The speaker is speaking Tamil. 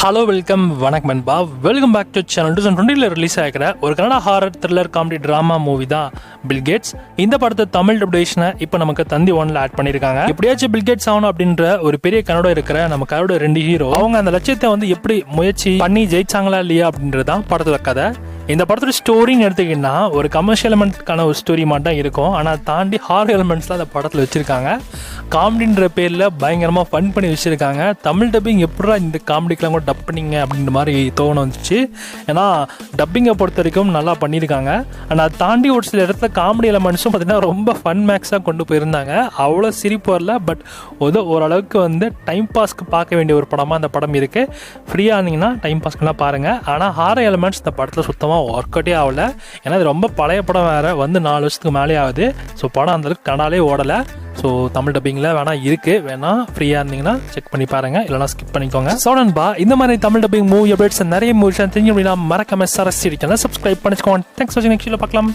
ஹலோ வெல்கம் வணக்கம் நண்பா. Welcome back to channel. 2020 release ஆகிற ஒரு Kannada horror thriller comedy drama movie தான் பில்கேட்ஸ். இந்த படத்தை தமிழ் டப்டேஷனை இப்போ நமக்கு தந்தி ஒன்ல ஆட் பண்ணியிருக்காங்க. எப்படியாச்சும் பில்கேட்ஸ் ஆகணும் அப்படின்ற ஒரு பெரிய கனோட இருக்கிற நம்ம கனோட 2 ஹீரோ அவங்க அந்த லட்சியத்தை எப்படி முயற்சி பண்ணி ஜெயிச்சாங்களா இல்லையா அப்படின்றதான் படத்துல கதை. இந்த படத்தோட ஸ்டோரின்னு எடுத்துக்கிட்டா ஒரு கமர்ஷியல் எலமெண்ட்கான ஒரு ஸ்டோரி மட்டும் இருக்கும். ஆனால் தாண்டி ஹாரர் எலமெண்ட்ஸ்லாம் அந்த படத்தில் வச்சுருக்காங்க. காமெடின்ற பேரில் பயங்கரமாக ஃபன் பண்ணி வச்சுருக்காங்க. தமிழ் டப்பிங் எப்படா இந்த காமெடிக்கெலாம் கூட டப் பண்ணிங்க அப்படின்ற மாதிரி தோணு வந்துச்சு. ஏன்னா டப்பிங்கை பொறுத்த வரைக்கும் நல்லா பண்ணியிருக்காங்க. ஆனால் அதை தாண்டி ஒரு சில இடத்துல காமெடி எலமெண்ட்ஸும் பார்த்திங்கன்னா ரொம்ப ஃபன் மேக்ஸாக கொண்டு போயிருந்தாங்க. அவ்வளோ சிரிப்பு வரல. பட் ஓரளவுக்கு டைம் பாஸ்க்கு பார்க்க வேண்டிய ஒரு படமாக அந்த படம் இருக்குது. ஃப்ரீயாக இருந்தீங்கன்னா டைம் பாஸ்க்குலாம் பாருங்கள். ஆனால் ஹாரர் எலமெண்ட்ஸ் இந்த படத்தில் சுத்தமாக ஒர்க் அவுட்டே ஆகலை. ஏன்னா இது ரொம்ப பழைய படம் வேறு, 4 வருஷத்துக்கு மேலே ஆகுது. ஸோ படம் அந்தளவுக்கு கனடாலே ஓடலை. ஸோ தமிழ் டப்பிங்கில் வேணா ஃப்ரீயாக இருந்தீங்கன்னா செக் பண்ணி பாருங்கள், இல்லைனா ஸ்கிப் பண்ணிக்கோங்க. ஸோ நண்பா, இந்த மாதிரி தமிழ் டப்பிங் மூவி அப்டேட்ஸ் நிறைய மூவிஸ் தெரிஞ்சு அப்படின்னா மறக்காம சரஸ்டி சேனலை சப்ஸ்கிரைப் பண்ணிக்கோங்க. தேங்க்ஸ் ஃபார் வாட்சிங். நெக்ஸ்ட் வீடியோல பார்க்கலாம்.